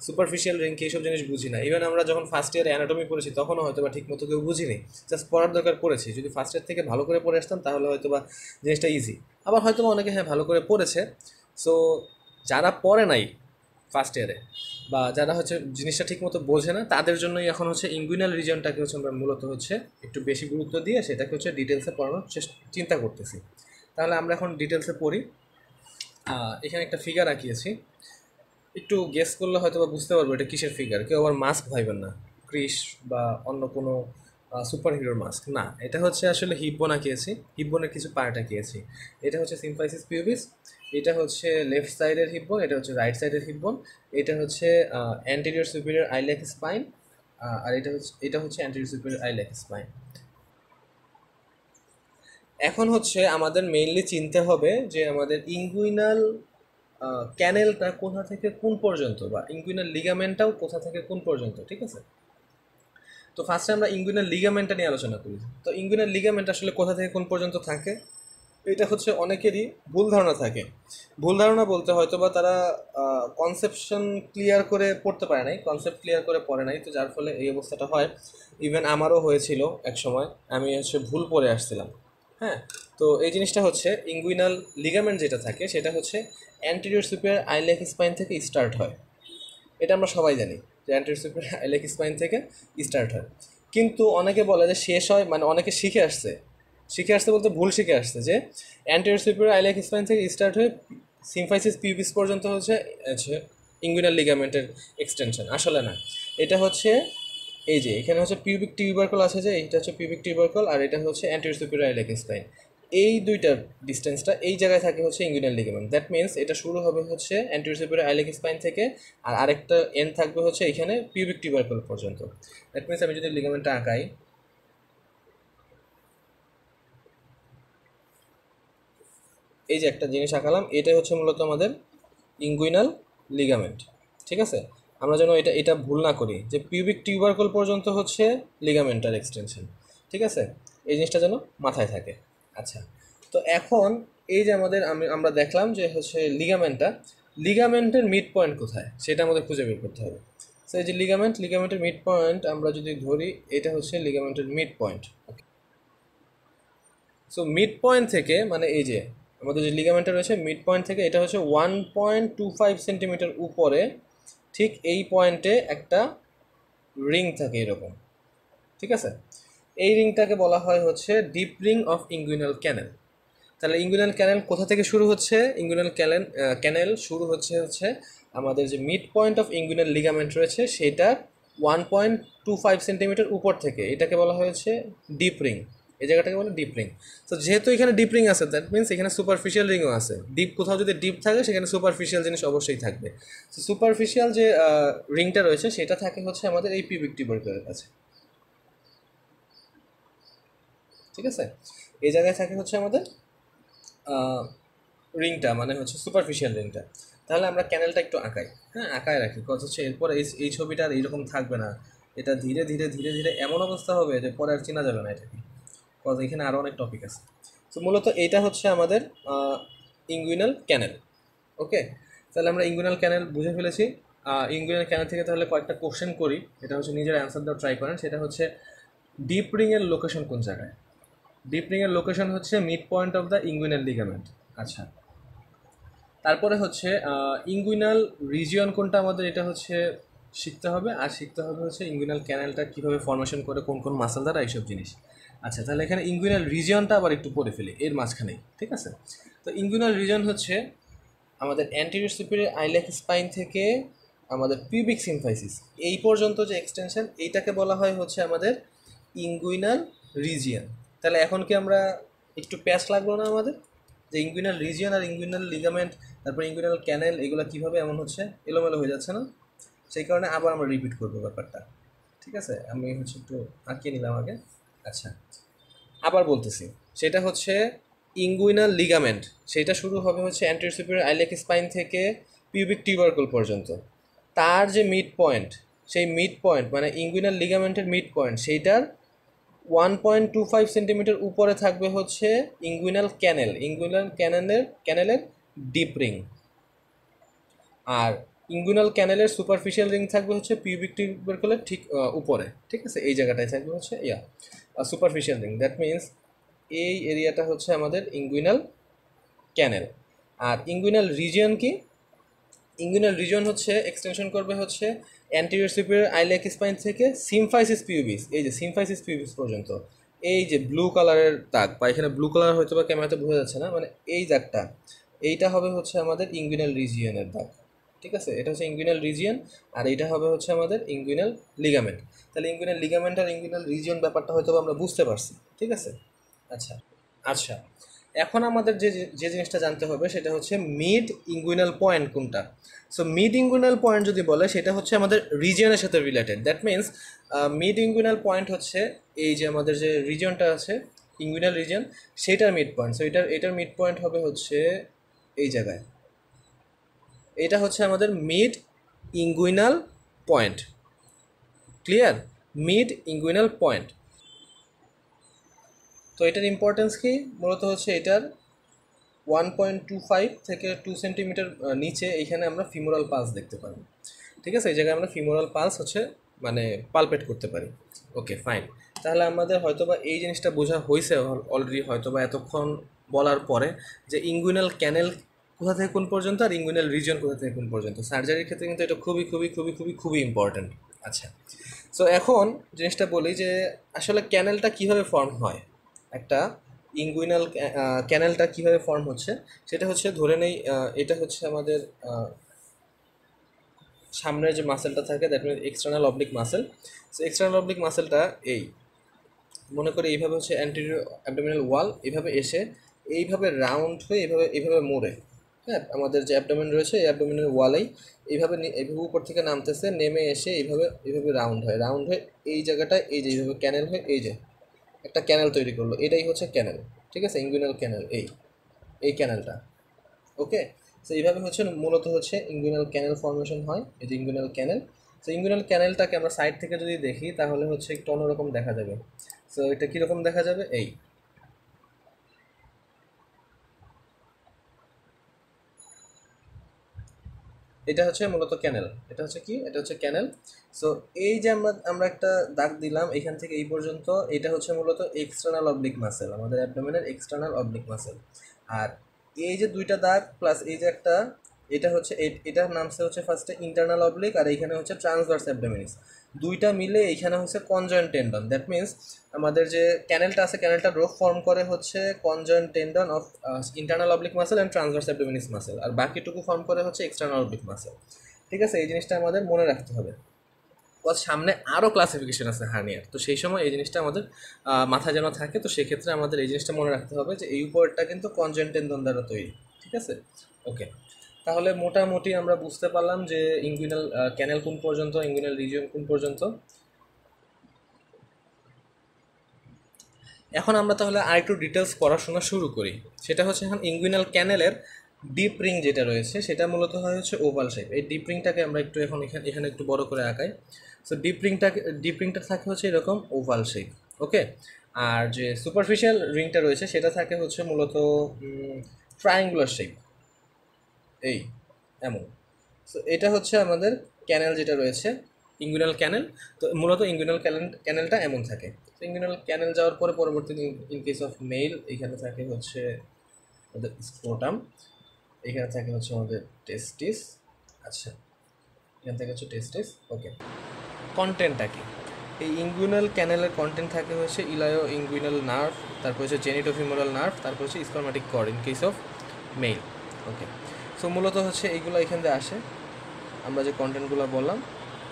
সুপারফিশিয়াল রিং কি, এইসব জিনিস বুঝি না। ইভেন আমরা যখন ফার্স্ট ইয়ারে অ্যানাটমি পড়েছি তখনও হয়তো বা ঠিক মতো কেউ বুঝিনি, জাস্ট পড়ার দরকার পড়েছি। যদি ফার্স্ট ইয়ার থেকে ভালো করে পড়ে আসতাম তাহলে হয়তো বা জিনিসটা ইজি। আবার হয়তো বা অনেকে হ্যাঁ ভালো করে পড়েছে। সো যারা পড়ে নাই ফার্স্ট ইয়ারে বা যারা হচ্ছে জিনিসটা ঠিকমতো বোঝে না, তাদের জন্যই এখন হচ্ছে ইঙ্গুইনাল রিজনটাকে হচ্ছে আমরা মূলত হচ্ছে একটু বেশি গুরুত্ব দিয়ে সেটাকে হচ্ছে ডিটেলসে পড়ানোর চিন্তা করতেছি। তাহলে আমরা এখন ডিটেলসে পড়ি। এখানে একটা ফিগার আঁকিয়েছি, একটু গেস করলে হয়তো বা বুঝতে পারবো এটা কিসের ফিগার। কেউ আবার মাস্ক ভাইবেন না, ক্রিস বা অন্য কোনো সুপার হিরোর মাস্ক না, এটা হচ্ছে আসলে হিপবোন আঁকিয়েছি, হিপবোনের কিছু পার্ট আঁকিয়েছি। এটা হচ্ছে সিম্ফাইসিস পিউবিস, এটা হচ্ছে লেফট সাইডের হিপবোন, এটা হচ্ছে রাইট সাইডের হিপবোন, এটা হচ্ছে অ্যান্টেরিয়র সুপিরিয়র আইল্যাক স্পাইন, আর এটা হচ্ছে অ্যান্টেরিয়র সুপিরিয়র আইল্যাক স্পাইন। এখন হচ্ছে আমাদের মেইনলি চিনতে হবে যে আমাদের ইঙ্গুইনাল ক্যানেলটা কোথা থেকে কোন পর্যন্ত, বা ইঙ্গুইনাল লিগামেন্টটাও কোথা থেকে কোন পর্যন্ত, ঠিক আছে? তো ফার্স্টে আমরা ইঙ্গুইনাল লিগামেন্টটা নিয়ে আলোচনা করি। তো ইঙ্গুইনাল লিগামেন্ট আসলে কোথা থেকে কোন পর্যন্ত থাকে, এটা হচ্ছে অনেকেরই ভুল ধারণা থাকে। ভুল ধারণা বলতে হয়তো বা তারা কনসেপশন ক্লিয়ার করে পড়তে পারে নাই, কনসেপ্ট ক্লিয়ার করে পড়ে নাই, তো যার ফলে এই অবস্থাটা হয়। ইভেন আমারও হয়েছিল এক সময়, আমি হচ্ছে ভুল পড়ে আসছিলাম। হ্যাঁ, তো এই জিনিসটা হচ্ছে ইঙ্গুইনাল লিগামেন্ট যেটা থাকে সেটা হচ্ছে অ্যান্টেরিয়র সুপিরিয়র আইল্যাক স্পাইন থেকে স্টার্ট হয়। এটা আমরা সবাই জানি যে অ্যান্টেরিয়র সুপিরিয়র আইল্যাক স্পাইন থেকে স্টার্ট হয়। কিন্তু অনেকে বলে যে শেষ হয়, মানে অনেকে শিখে আসছে বলতে ভুল শিখে আসছে যে অ্যান্টেরিয়র সুপিরিয়র আইল্যাক স্পাইন থেকে স্টার্ট হয়ে সিম্ফাইসিস পিউবিস পর্যন্ত হচ্ছে ইঙ্গুইনাল লিগামেন্টের এক্সটেনশন। আসলে না, এটা হচ্ছে এই যে এখানে হচ্ছে পিউবিক টিউবারকল আছে, যে এইটা হচ্ছে পিউবিক টিউবারকল আর এটা হচ্ছে অ্যান্টেরিয়র সুপিরিয়র আইলেক স্পাইন। এই দুইটার ডিস্টেন্সটা এই জায়গায় থাকে হচ্ছে ইঙ্গুইনাল লিগামেন্ট। দ্যাট মিনস এটা শুরু হবে হচ্ছে অ্যান্টেরিয়র সুপিরিয়র আইলেক স্পাইন থেকে, আর আরেকটা এন্ড থাকবে হচ্ছে এখানে পিউবিক টিউবারকল পর্যন্ত। দ্যাট মিনস আমি যদি লিগামেন্টটা আঁকাই, এই যে একটা জিনিস আঁকালাম, এটাই হচ্ছে মূলত আমাদের ইঙ্গুইনাল লিগামেন্ট। ঠিক আছে, আমরা যেন এটা এটা ভুল না করি যে পিউবিক টিউবারকল পর্যন্ত হচ্ছে লিগামেন্টার এক্সটেনশন। ঠিক আছে, এই জিনিসটা যেন মাথায় থাকে। আচ্ছা, তো এখন এই যে আমাদের আমরা দেখলাম যে হচ্ছে লিগামেন্টের মিড পয়েন্ট কোথায় সেটা আমাদের খুঁজে বের করতে হবে। তো এই যে লিগামেন্টের মিড পয়েন্ট আমরা যদি ধরি, এটা হচ্ছে লিগামেন্টের mid point. So mid point থেকে মানে এই যে আমাদের যে লিগামেন্টটা রয়েছে মিড পয়েন্ট থেকে এটা হচ্ছে 1.25 সেন্টিমিটার উপরে, ঠিক এই পয়েন্টে একটা রিং থাকে এরকম। ঠিক আছে, এই রিংটাকে বলা হয় হচ্ছে ডিপ রিং অফ ইঙ্গুইনাল ক্যানেল। তাহলে ইঙ্গুইনাল ক্যানেল কোথা থেকে শুরু হচ্ছে? ইঙ্গুইনাল ক্যানেল শুরু হচ্ছে আমাদের যে mid point of inguinal ligament রয়েছে সেটা 1.25 সেন্টিমিটার উপর থেকে, এটাকে বলা হয়েছে ডিপ রিং। এই জায়গাটাকে বলে ডিপ রিং। তো যেহেতু এখানে ডিপ রিং আছে, দ্যাট মিনস এখানে সুপারফিশিয়াল রিংও আছে। ডিপ কোথাও যদি ডিপ থাকে সেখানে সুপারফিশিয়াল জিনিস অবশ্যই থাকবে। তো সুপারফিশিয়াল যে রিংটা রয়েছে সেটা থাকে হচ্ছে আমাদের এই পিউবিক টিউবারকুলের কাছে। ঠিক আছে, এই জায়গায় থাকে হচ্ছে আমাদের রিংটা, মানে হচ্ছে সুপারফিশিয়াল রিংটা। তাহলে আমরা ক্যানেলটা একটু আঁকাই, হ্যাঁ আঁকায় রাখি, কজ হচ্ছে এরপর এই ছবিটা আর এইরকম থাকবে না। এটা ধীরে ধীরে ধীরে ধীরে এমন অবস্থা হবে যে পরে আর চেনা যাবে না এটাকে, কজ এখানে আরও অনেক টপিক আছে। তো মূলত এইটা হচ্ছে আমাদের ইঙ্গুইনাল ক্যানেল। ওকে, তাহলে আমরা ইঙ্গুইনাল ক্যানেল বুঝে ফেলেছি। ইঙ্গুইনাল ক্যানেল থেকে তাহলে কয়েকটা কোশ্চেন করি, এটা হচ্ছে নিজের অ্যান্সার দেওয়ার ট্রাই করেন। সেটা হচ্ছে ডিপ রিংয়ের লোকেশন কোন জায়গায়? ডিপ রিংয়ের লোকেশন হচ্ছে mid point of the inguinal ligament. আচ্ছা, তারপরে হচ্ছে ইঙ্গুইনাল রিজিয়ন কোনটা আমাদের এটা হচ্ছে শিখতে হবে, আর শিখতে হবে হচ্ছে ইঙ্গুইনাল ক্যানেলটা কীভাবে ফর্মেশন করে, কোন কোন মাসেল দ্বারা, এইসব জিনিস। আচ্ছা, তাহলে এখানে ইঙ্গুইনাল রিজিয়নটা আবার একটু পড়ে ফেলি এর মাঝখানেই। ঠিক আছে, তো ইঙ্গুইনাল রিজিয়ন হচ্ছে আমাদের অ্যান্টেরিয়র সুপিরিয়র আইলেক স্পাইন থেকে আমাদের পিউবিক সিম্ফাইসিস এই পর্যন্ত যে এক্সটেনশন, এইটাকে বলা হয় হচ্ছে আমাদের ইঙ্গুইনাল রিজিয়ন। তাহলে এখন কি আমরা একটু প্যাচ লাগলো না আমাদের, যে ইঙ্গুইনাল রিজিয়ন আর ইঙ্গুইনাল লিগামেন্ট তারপর ইঙ্গুইনাল ক্যানেল এগুলো কীভাবে এমন হচ্ছে, এলোমেলো হয়ে যাচ্ছে না? সেই কারণে আবার আমরা রিপিট করবো ব্যাপারটা। ঠিক আছে, আমি হচ্ছে একটু আঁকিয়ে নিলাম আগে। আচ্ছা, আবার বলতেছি, সেটা হচ্ছে ইঙ্গুইনাল লিগামেন্ট, সেটা শুরু হবে হচ্ছে অ্যান্টেরিয়র সুপিরিয়র আইলেক স্পাইন থেকে পিউবিক টিউবারকল পর্যন্ত। তার যে মিড পয়েন্ট, সেই মিড পয়েন্ট মানে ইঙ্গুইনাল লিগামেন্টের মিড পয়েন্ট, সেইটার 1.25 সেন্টিমিটার উপরে থাকবে হচ্ছে ইঙ্গুইনাল ক্যানেলের ডিপ রিং, আর ইঙ্গুইনাল ক্যানেলের সুপারফিশিয়াল রিং থাকবে হচ্ছে পিউবিক টিউবারকুলের ঠিক উপরে। ঠিক আছে, এই জায়গাটায় থাকবে হচ্ছে সুপারফিশিয়াল রিং। দ্যাট মিনস এই এরিয়াটা হচ্ছে আমাদের ইঙ্গুইনাল ক্যানেল। আর ইঙ্গুইনাল রিজিয়ন কি? ইঙ্গুইনাল রিজিয়ন হচ্ছে এক্সটেনশন করবে হচ্ছে অ্যান্টেরিয়র সুপিরিয়র আইলেক স্পাইন থেকে সিমফাইসিস পিউবিস, এই যে সিমফাইসিস পিউবিস পর্যন্ত। এই যে ব্লু কালারের দাগ, বা এখানে ব্লু কালার হয়তো বা ক্যামেরাতে বোঝা যাচ্ছে না, মানে এই দাগটা, এইটা হবে হচ্ছে আমাদের ইঙ্গুইনাল রিজিয়নের দাগ। ঠিক আছে, এটা হচ্ছে ইঙ্গুইনাল রিজিয়ন, আর এইটা হবে হচ্ছে আমাদের ইঙ্গুইনাল লিগামেন্ট। তাহলে ইঙ্গুইনাল লিগামেন্ট আর ইঙ্গুইনাল রিজিয়ন ব্যাপারটা হয়তো আমরা বুঝতে পারছি। ঠিক আছে, আচ্ছা আচ্ছা, এখন আমাদের যে যে জিনিসটা জানতে হবে সেটা হচ্ছে মিড ইঙ্গুইনাল পয়েন্ট কোনটা। সো মিড ইঙ্গুইনাল পয়েন্ট যদি বলে সেটা হচ্ছে আমাদের রিজিয়নের সাথে related. That means mid inguinal point হচ্ছে এই যে আমাদের যে রিজিয়নটা আছে ইঙ্গুইনাল রিজিয়ন, সেটার মিড পয়েন্ট। সো এটার মিড পয়েন্ট হবে হচ্ছে এই জায়গায়, এটা হচ্ছে আমাদের mid inguinal point. Clear? Mid inguinal point. তো এটার ইম্পর্টেন্স কি? মূলত হচ্ছে এটার 1.25 থেকে 2 সেন্টিমিটার নিচে এইখানে আমরা ফিমোরাল পালস দেখতে পারি। ঠিক আছে, এই জায়গায় আমরা ফিমোরাল পালস হচ্ছে মানে পালপেট করতে পারি। ওকে ফাইন, তাহলে আমাদের হয়তোবা এই জিনিসটা বোঝা হয়েছে অলরেডি, হয়তোবা এতক্ষণ বলার পরে, যে ইঙ্গুইনাল ক্যানেল কোথা থেকে কোন পর্যন্ত আর ইঙ্গুইনাল রিজিয়ন কোথা থেকে কোন পর্যন্ত। সার্জারির ক্ষেত্রে কিন্তু এটা খুবই খুবই খুবই খুবই খুবই ইম্পর্ট্যান্ট। আচ্ছা, সো এখন জিনিসটা বলি যে আসলে ক্যানেলটা কীভাবে ফর্ম হয়, একটা ইঙ্গুইনাল ক্যানেলটা কীভাবে ফর্ম হচ্ছে সেটা হচ্ছে ধরে নেই এটা হচ্ছে আমাদের সামনের যে মাসেলটা থাকে that means external oblique muscle. So external oblique মাসেলটা এই মনে করি এইভাবে হচ্ছে অ্যান্টেরিয়র অ্যাবডোমিনাল ওয়াল এইভাবে এসে এইভাবে রাউন্ড হয়ে এইভাবে এইভাবে মোড়ে, হ্যাঁ, আমাদের যে অ্যাবডোমেন রয়েছে এই অ্যাবডোমিনাল ওয়ালেই এইভাবে এইভাবে উপর থেকে নামতেছে, নেমে এসে এইভাবে এইভাবে রাউন্ড হয়ে এই জায়গাটায় এই যে এইভাবে ক্যানেল হয়ে এই যে একটা ক্যানেল তৈরি করলো, এটাই হচ্ছে ক্যানেল, ঠিক আছে, ইঙ্গুইনাল ক্যানেল, এই ক্যানেলটা। ওকে, সো এইভাবে হচ্ছে মূলত হচ্ছে ইঙ্গুইনাল ক্যানেল ফর্মেশন হয়, এই যে ইঙ্গুইনাল ক্যানেল। সো ইঙ্গুইনাল ক্যানেলটাকে আমরা সাইড থেকে যদি দেখি তাহলে হচ্ছে একটু অন্যরকম দেখা যাবে। সো এটা কীরকম দেখা যাবে, এটা হচ্ছে মূলত ক্যানেল, এটা হচ্ছে কি, এটা হচ্ছে ক্যানেল। সো এই যে আমরা আমরা একটা দাগ দিলাম এখান থেকে এই পর্যন্ত, এটা হচ্ছে মূলত এক্সটার্নাল অবলিক মাসেল, আমাদের অ্যাবডোমেনের এক্সটার্নাল অবলিক মাসেল। আর এই যে দুইটা দাগ প্লাস এই যে একটা, এটা হচ্ছে এটার নামছে হচ্ছে ফার্স্টে ইন্টারনাল অবলিক আর এইখানে হচ্ছে ট্রান্সভার্স অ্যাবডোমিনিস, দুইটা মিলে এইখানে হচ্ছে কনজয়েন্ট টেন্ডন। দ্যাট মিনস আমাদের যে ক্যানেলটা আছে ক্যানেলটা রোপ ফর্ম করে হচ্ছে conjoint tendon of internal oblique muscle and transverse abdominis muscle, আর বাকিটুকু ফর্ম করে হচ্ছে এক্সটার্নাল অবলিক মাসেল। ঠিক আছে, এই জিনিসটা আমাদের মনে রাখতে হবে, বিকজ সামনে আরও ক্লাসিফিকেশন আছে হার্নিয়ার, তো সেই সময় এই জিনিসটা আমাদের মাথায় যেন থাকে। তো সেক্ষেত্রে আমাদের এই জিনিসটা মনে রাখতে হবে যে এই উপরটা কিন্তু কনজয়েন্ট টেন্ডন দ্বারা তৈরি। ঠিক আছে, ওকে, তাহলে মোটামুটি আমরা বুঝতে পারলাম যে ইঙ্গুইনাল ক্যানেল কোন পর্যন্ত, ইঙ্গুইনাল রিজিয়ন কোন পর্যন্ত। এখন আমরা তাহলে আর একটু ডিটেলস পড়াশোনা শুরু করি। সেটা হচ্ছে এখন ইঙ্গুইনাল ক্যানেলের ডিপ রিং যেটা রয়েছে সেটা মূলত হয় হচ্ছে ওভাল শেপ। এই ডিপ রিংটাকে আমরা একটু এখন এখানে একটু বড় করে আঁকাই। সো ডিপ রিংটা থাকে হচ্ছে এরকম ওভাল শেপ, ওকে। আর যে সুপারফিশিয়াল রিংটা রয়েছে সেটা থাকে হচ্ছে মূলত ট্রায়াঙ্গুলার শেপ, এই এমন। সো এটা হচ্ছে আমাদের ক্যানেল যেটা রয়েছে ইঙ্গুইনাল ক্যানেল। তো মূলত ইঙ্গুইনাল ক্যানেলটা এমন থাকে। তো ইঙ্গুইনাল ক্যানেল যাওয়ার পরে পরবর্তীতে ইন কেস অফ মেল এখানে থাকে হচ্ছে আমাদের স্ক্রোটাম, এখানে থাকে হচ্ছে আমাদের টেস্টিস, আচ্ছা এখান থেকে হচ্ছে টেস্টিস, ওকে। কন্টেন্টটা কি, এই ইঙ্গুইনাল ক্যানেলের কন্টেন্ট থাকে হচ্ছে ইলায়ো ইঙ্গুইনাল নার্ভ, তারপর হচ্ছে জেনিটোফিমোরাল নার্ভ, তারপর হচ্ছে spermatic cord in case of male, okay. So মূলত হচ্ছে এইগুলো এখান থেকে আসে, আমরা যে কন্টেন্টগুলো বললাম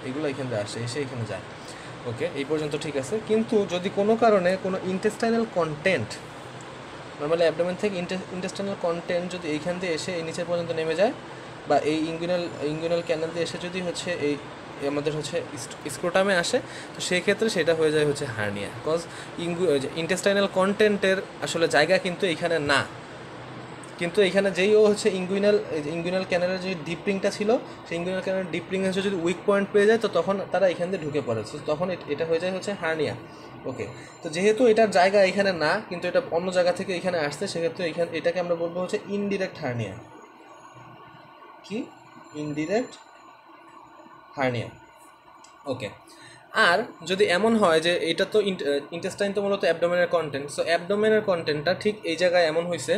এগুলো এখান থেকে আসে, এসে এখানে যায়, ওকে, এই পর্যন্ত ঠিক আছে। কিন্তু যদি কোনো কারণে কোনো ইন্টেস্টাইনাল কন্টেন্ট, নর্মালি অ্যাবডোমেন থেকে ইন্টেস্টাইনাল কন্টেন্ট যদি এইখান দিয়ে এসে এই নিচের পর্যন্ত নেমে যায়, বা এই ইঙ্গুইনাল ক্যানেল দিয়ে এসে যদি হচ্ছে এই আমাদের হচ্ছে স্ক্রোটামে আসে, তো সেক্ষেত্রে সেটা হয়ে যায় হচ্ছে হার্নিয়া। বিকজ ইন্টেস্টাইনাল কন্টেন্টের আসলে জায়গা কিন্তু এইখানে না, কিন্তু এখানে যেই ও হচ্ছে ইঙ্গুইনাল ক্যানেলের যে ডিপ রিংটা ছিল, সেই ইঙ্গুইনাল ক্যানেলের ডিপ রিং হচ্ছে যদি উইক পয়েন্ট পেয়ে যায় তো তখন তারা এখান দিয়ে ঢুকে পড়ে, তখন এটা হয়ে যায় হচ্ছে হার্নিয়া, ওকে। তো যেহেতু এটার জায়গা এখানে না কিন্তু এটা অন্য জায়গা থেকে এখানে আসছে, সেক্ষেত্রে এটাকে আমরা বলবো হচ্ছে ইনডিরেক্ট হার্নিয়া। কি, ইনডিরেক্ট হার্নিয়া, ওকে। আর যদি এমন হয় যে এটা তো ইন্টেস্টাইন তো মূলত অ্যাবডোমেনের কন্টেন্ট, সো অ্যাবডোমেনের কন্টেন্টটা ঠিক এই জায়গায় এমন হয়েছে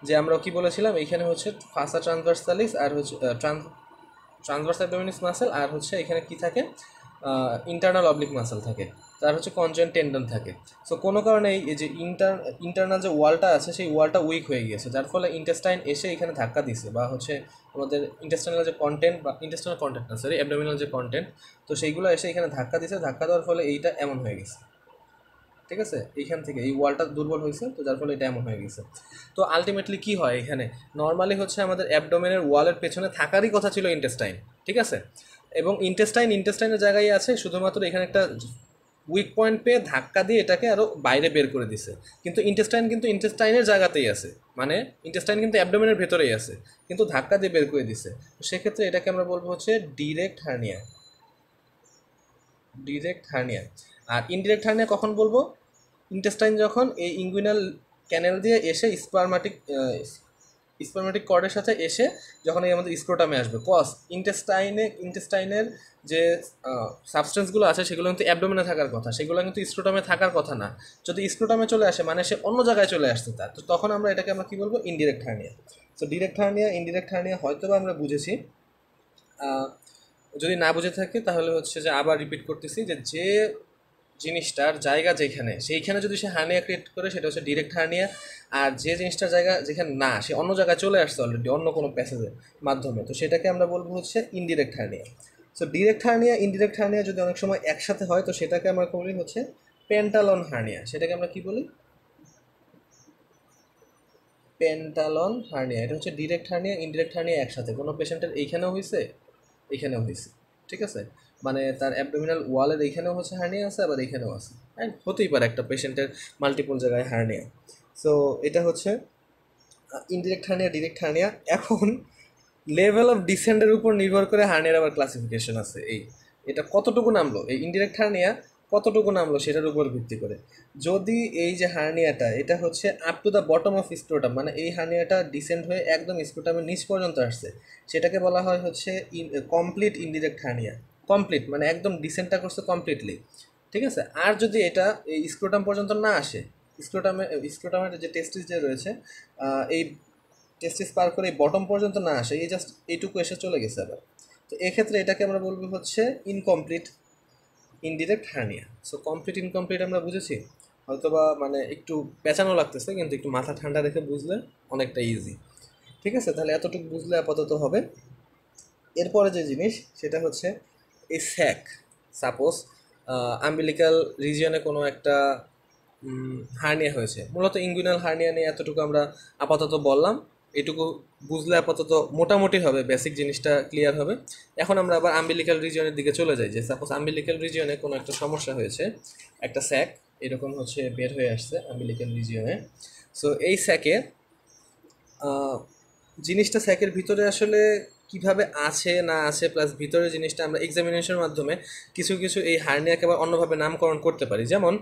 যে আমরা কি বলেছিলাম এইখানে হচ্ছে ফাসা ট্রান্সভার্সালিস আর হচ্ছে ট্রান্সভার্স অ্যাবডোমিনিস মাসেল, আর হচ্ছে এখানে কি থাকে ইন্টারনাল অবলিক মাসেল থাকে, তার হচ্ছে কনজয়েন্ট টেন্ডন থাকে। সো কোনো কারণে এই যে ইন্টারনাল যে ওয়ালটা আছে সেই ওয়ালটা উইক হয়ে গিয়েছে, যার ফলে ইন্টেস্টাইন এসে এখানে ধাক্কা দিছে, বা হচ্ছে আমাদের ইন্টেস্টাইনাল যে কন্টেন্ট বা ইন্টেস্টাইনাল কন্টেন্ট না সরি অ্যাবডোমিনাল যে কন্টেন্ট, তো সেইগুলো এসে এখানে ধাক্কা দিছে, ধাক্কা দেওয়ার ফলে এইটা এমন হয়ে গেছে। ঠিক আছে, এইখান থেকে এই ওয়ালটা দুর্বল হয়েছে, তো যার ফলে এটা এমন হয়ে গেছে। তো আলটিমেটলি কি হয় এখানে, নর্মালি হচ্ছে আমাদের অ্যাবডোমেনের ওয়ালের পেছনে থাকারই কথা ছিল ইন্টেস্টাইন, ঠিক আছে, এবং ইন্টেস্টাইনের জায়গায় আছে, শুধুমাত্র এখানে একটা উইক পয়েন্ট পেয়ে ধাক্কা দিয়ে এটাকে আরও বাইরে বের করে দিছে। কিন্তু ইন্টেস্টাইনের জায়গাতেই আছে, মানে ইন্টেস্টাইন কিন্তু অ্যাবডোমেনের ভেতরেই আছে, কিন্তু ধাক্কা দিয়ে বের করে দিছে। সেক্ষেত্রে এটাকে আমরা বলবো হচ্ছে ডিরেক্ট হার্নিয়া। আর ইনডিরেক্ট হার্নিয়া কখন বলবো, ইন্টেস্টাইন যখন এই ইঙ্গুইনাল ক্যানেল দিয়ে এসে স্পারমাটিক কর্ডের সাথে এসে যখন এই আমাদের স্ক্রোটামে আসবে, কজ ইন্টেস্টাইনের যে সাবস্টেন্সগুলো আছে সেগুলো কিন্তু অ্যাবডোমেনে থাকার কথা, সেগুলো কিন্তু স্ক্রোটামে থাকার কথা না। যদি স্ক্রোটামে চলে আসে মানে সে অন্য জায়গায় চলে আসছে তার, তো তখন আমরা এটাকে আমরা কী বলবো, indirect hernia. So direct hernia indirect hernia হয়তো বা আমরা বুঝেছি, যদি না বুঝে থাকে তাহলে হচ্ছে যে আবার রিপিট করতেছি যে জিনিসটার জায়গা যেখানে সেইখানে যদি সে হার্নিয়া ক্রিয়েট করে সেটা হচ্ছে ডিরেক্ট হার্নিয়া, আর যে জিনিসটার জায়গা যেখানে না সে অন্য জায়গায় চলে আসছে অলরেডি অন্য কোনো প্যাসেজের মাধ্যমে, তো সেটাকে আমরা বলবো হচ্ছে indirect hernia, so direct hernia indirect hernia যদি অনেক সময় একসাথে হয় তো সেটাকে আমরা বলি হচ্ছে পেন্টালন হার্নিয়া। সেটাকে আমরা কি বলি? পেন্টালন হার্নিয়া। এটা হচ্ছে ডিরেক্ট হার্নিয়া ইনডিরেক্ট হার্নিয়া একসাথে, কোনো পেশেন্টের এইখানেও হয়েছে এইখানেও হয়েছে, ঠিক আছে, মানে তার অ্যাবডোমিনাল ওয়ালের এইখানেও হচ্ছে হার্নিয়া আছে, আবার এইখানেও আছে, হ্যাঁ হতেই পারে একটা পেশেন্টের মাল্টিপল জায়গায় হার্নিয়া। সো এটা হচ্ছে ইনডিরেক্ট হার্নিয়া ডিরেক্ট হার্নিয়া। এখন লেভেল অফ ডিসেন্ডের উপর নির্ভর করে হার্নিয়ার আবার ক্লাসিফিকেশন আছে। এটা কতটুকু নামলো, এই ইনডিরেক্ট হার্নিয়া কতটুকু নামলো সেটার উপর ভিত্তি করে। যদি এই যে হার্নিয়াটা এটা হচ্ছে up to the bottom of scrotum, মানে এই হার্নিয়াটা ডিসেন্ড হয়ে একদম স্ক্রোটামের নিচ পর্যন্ত আসছে, সেটাকে বলা হয় হচ্ছে কমপ্লিট ইনডিরেক্ট হার্নিয়া। কমপ্লিট মানে একদম ডিসেন্টটা করছে কমপ্লিটলি, ঠিক আছে। আর যদি এটা এই স্ক্রোটাম পর্যন্ত না আসে, স্ক্রোটামের যে টেস্টিস যে রয়েছে এই টেস্টিস পার করে এই বটম পর্যন্ত না আসে, এই জাস্ট এইটুকু এসে চলে গেছে আবার, তো এক্ষেত্রে এটাকে আমরা বলবো হচ্ছে incomplete indirect hernia. So complete incomplete আমরা বুঝেছি, হয়তোবা মানে একটু পেঁচানো লাগতেছে, কিন্তু একটু মাথা ঠান্ডা রেখে বুঝলে অনেকটা ইজি, ঠিক আছে। তাহলে এতটুকু বুঝলে আপাতত হবে। এরপরে যে জিনিস সেটা হচ্ছে এই স্যাক, সাপোজ আম্বিলিকাল রিজিয়নে কোনো একটা হার্নিয়া হয়েছে, মূলত ইঙ্গুইনাল হার্নিয়া নিয়ে এতটুকু আমরা আপাতত বললাম। এটুকু বুঝলে আপাতত মোটামুটি হবে, বেসিক জিনিসটা ক্লিয়ার হবে। এখন আমরা আবার আম্বিলিকাল রিজিয়নের দিকে চলে যাই, যে সাপোজ আম্বিলিকাল রিজিয়নে কোনো একটা সমস্যা হয়েছে, একটা স্যাক এরকম হচ্ছে বের হয়ে আসছে আম্বিলিকাল রিজিয়নে। সো এই স্যাকে জিনিসটা স্যাকের ভিতরে আসলে কিভাবে আছে না আছে, প্লাস ভিতরে জিনিসটা আমরা এক্সামিনেশনের মাধ্যমে কিছু কিছু এই হার্নিয়াকে আবার অন্যভাবে নামকরণ করতে পারি। যেমন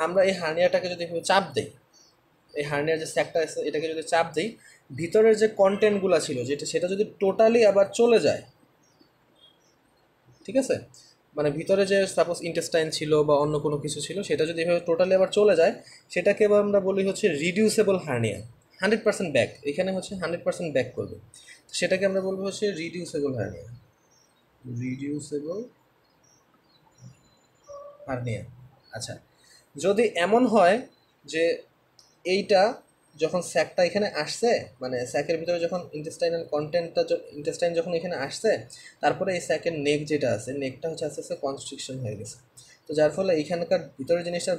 আমরা এই হার্নিয়াটাকে যদি চাপ দিই, এই হার্নিয়ার যে স্যাকটা আছে এটাকে যদি চাপ দিই, ভিতরের যে কন্টেন্টগুলো ছিল সেটা যদি টোটালি আবার চলে যায়, ঠিক আছে, মানে ভিতরে যে সাপোজ ইন্টেস্টাইন ছিল বা অন্য কোনো কিছু ছিল সেটা যদি এভাবে টোটালি আবার চলে যায়, সেটাকে এবার আমরা বলি হচ্ছে রিডিউসেবল হার্নিয়া। 100% ব্যাক, এখানে হচ্ছে 100% ব্যাক করবে, সেটাকে আমরা বলবো হচ্ছে রিডিউসেবল হার্নিয়া। Reducible hernia. আচ্ছা, যদি এমন হয় যে এইটা যখন স্যাকটা এখানে আসছে, মানে স্যাকের ভিতরে যখন ইন্টেস্টাইন যখন এখানে আসছে, তারপরে এই স্যাকের নেক যেটা আছে, নেকটা হচ্ছে আস্তে আস্তে কনস্ট্রিকশন হয়ে গেছে, তো যার ফলে এইখানকার ভিতরে জিনিসটা